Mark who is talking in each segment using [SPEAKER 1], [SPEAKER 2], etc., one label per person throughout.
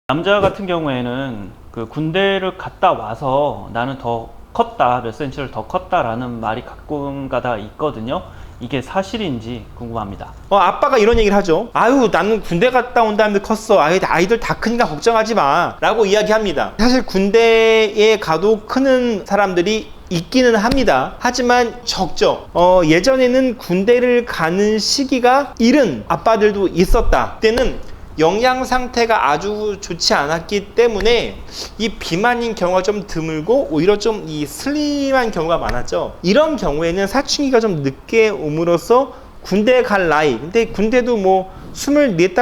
[SPEAKER 1] 남자 같은 경우에는 그 군대를 갔다 와서 나는 더 컸다, 몇 센치를 더 컸다라는 말이 가끔가다 있거든요. 이게 사실인지 궁금합니다.
[SPEAKER 2] 아빠가 이런 얘기를 하죠. 아유, 나는 군대 갔다 온 다음에 컸어. 아이들 다 크니까 걱정하지 마 라고 이야기합니다. 사실 군대에 가도 크는 사람들이 있기는 합니다. 하지만 적죠. 예전에는 군대를 가는 시기가 이른 아빠들도 있었다. 그때는 영양 상태가 아주 좋지 않았기 때문에 이 비만인 경우가 좀 드물고 오히려 좀 이 슬림한 경우가 많았죠. 이런 경우에는 사춘기가 좀 늦게 옴으로써 군대에 갈 나이, 근데 군대도 뭐 24,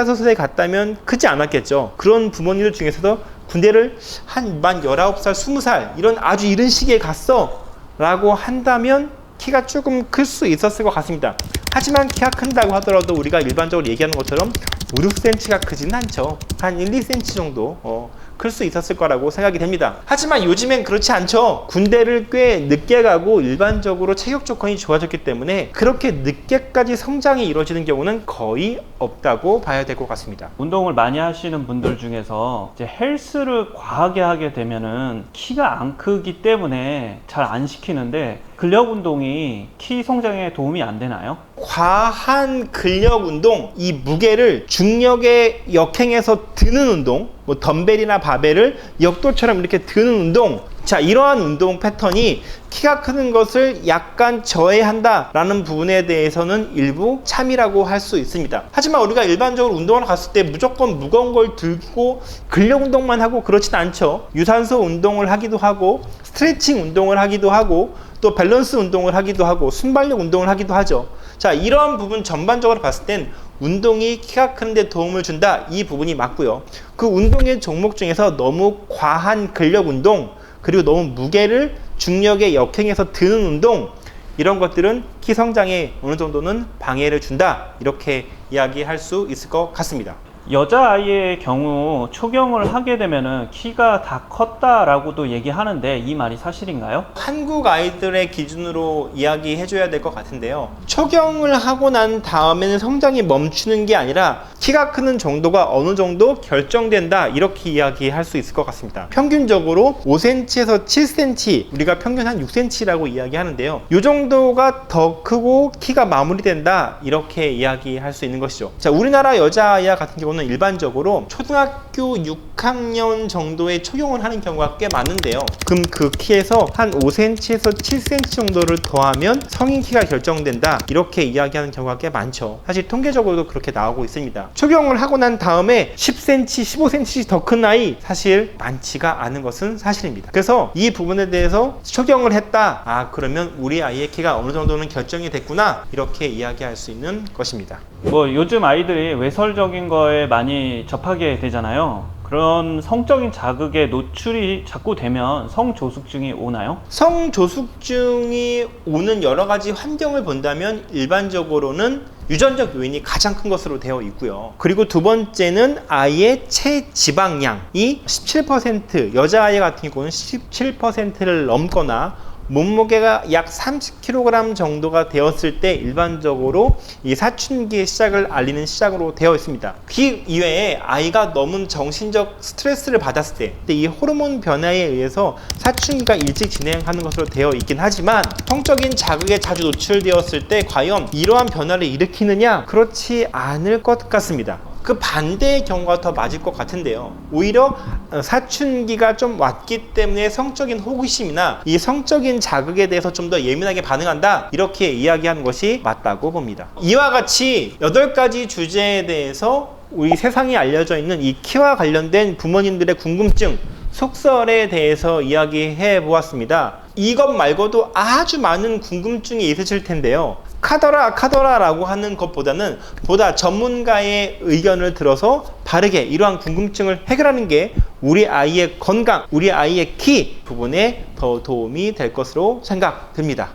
[SPEAKER 2] 5에 갔다면 크지 않았겠죠. 그런 부모님들 중에서도 군대를 한 만 19살, 20살 이런 아주 이른 시기에 갔어 라고 한다면 키가 조금 클 수 있었을 것 같습니다. 하지만 키가 큰다고 하더라도 우리가 일반적으로 얘기하는 것처럼 5, 6cm가 크지는 않죠. 한 1, 2cm 정도 클 수 있었을 거라고 생각이 됩니다. 하지만 요즘엔 그렇지 않죠. 군대를 꽤 늦게 가고 일반적으로 체격 조건이 좋아졌기 때문에 그렇게 늦게까지 성장이 이루어지는 경우는 거의 없다고 봐야 될 것 같습니다.
[SPEAKER 1] 운동을 많이 하시는 분들 중에서 이제 헬스를 과하게 하게 되면은 키가 안 크기 때문에 잘 안 시키는데 근력 운동이 키 성장에 도움이 안 되나요?
[SPEAKER 2] 과한 근력 운동, 이 무게를 중력에 역행해서 드는 운동, 뭐 덤벨이나 바벨을 역도처럼 이렇게 드는 운동, 자, 이러한 운동 패턴이 키가 크는 것을 약간 저해한다 라는 부분에 대해서는 일부 참이라고 할 수 있습니다. 하지만 우리가 일반적으로 운동을 갔을 때 무조건 무거운 걸 들고 근력 운동만 하고 그렇진 않죠. 유산소 운동을 하기도 하고 스트레칭 운동을 하기도 하고 또 밸런스 운동을 하기도 하고 순발력 운동을 하기도 하죠. 자, 이러한 부분 전반적으로 봤을 땐 운동이 키가 크는데 도움을 준다, 이 부분이 맞고요. 그 운동의 종목 중에서 너무 과한 근력 운동, 그리고 너무 무게를 중력에 역행해서 드는 운동, 이런 것들은 키 성장에 어느 정도는 방해를 준다, 이렇게 이야기할 수 있을 것 같습니다.
[SPEAKER 1] 여자아이의 경우 초경을 하게 되면은 키가 다 컸다라고도 얘기하는데 이 말이 사실인가요?
[SPEAKER 2] 한국 아이들의 기준으로 이야기해 줘야 될 것 같은데요. 초경을 하고 난 다음에는 성장이 멈추는 게 아니라 키가 크는 정도가 어느 정도 결정된다, 이렇게 이야기할 수 있을 것 같습니다. 평균적으로 5cm에서 7cm, 우리가 평균 한 6cm라고 이야기하는데요. 이 정도가 더 크고 키가 마무리된다, 이렇게 이야기할 수 있는 것이죠. 자, 우리나라 여자아이 같은 경우는 일반적으로 초등학교 6학년 정도의 초경을 하는 경우가 꽤 많은데요. 그럼 그 키에서 한 5cm에서 7cm 정도를 더하면 성인 키가 결정된다, 이렇게 이야기하는 경우가 꽤 많죠. 사실 통계적으로도 그렇게 나오고 있습니다. 초경을 하고 난 다음에 10cm, 15cm씩 더 큰 아이 사실 많지가 않은 것은 사실입니다. 그래서 이 부분에 대해서 초경을 했다, 그러면 우리 아이의 키가 어느 정도는 결정이 됐구나, 이렇게 이야기할 수 있는 것입니다.
[SPEAKER 1] 뭐 요즘 아이들이 외설적인 거에 많이 접하게 되잖아요. 그런 성적인 자극에 노출이 자꾸 되면 성조숙증이 오나요?
[SPEAKER 2] 성조숙증이 오는 여러 가지 환경을 본다면 일반적으로는 유전적 요인이 가장 큰 것으로 되어 있고요. 그리고 두 번째는 아이의 체지방량이 17%, 여자아이 같은 경우는 17%를 넘거나 몸무게가 약 30kg 정도가 되었을 때 일반적으로 이 사춘기의 시작을 알리는 시작으로 되어 있습니다. 그 이외에 아이가 너무 정신적 스트레스를 받았을 때, 이 호르몬 변화에 의해서 사춘기가 일찍 진행하는 것으로 되어 있긴 하지만 성적인 자극에 자주 노출되었을 때 과연 이러한 변화를 일으키느냐? 그렇지 않을 것 같습니다. 그 반대의 경우가 더 맞을 것 같은데요. 오히려 사춘기가 좀 왔기 때문에 성적인 호기심이나 이 성적인 자극에 대해서 좀 더 예민하게 반응한다, 이렇게 이야기하는 것이 맞다고 봅니다. 이와 같이 8가지 주제에 대해서 우리 세상에 알려져 있는 이 키와 관련된 부모님들의 궁금증, 속설에 대해서 이야기해 보았습니다. 이것 말고도 아주 많은 궁금증이 있으실 텐데요. 카더라 라고 하는 것보다는 보다 전문가의 의견을 들어서 바르게 이러한 궁금증을 해결하는 게 우리 아이의 건강, 우리 아이의 키 부분에 더 도움이 될 것으로 생각됩니다.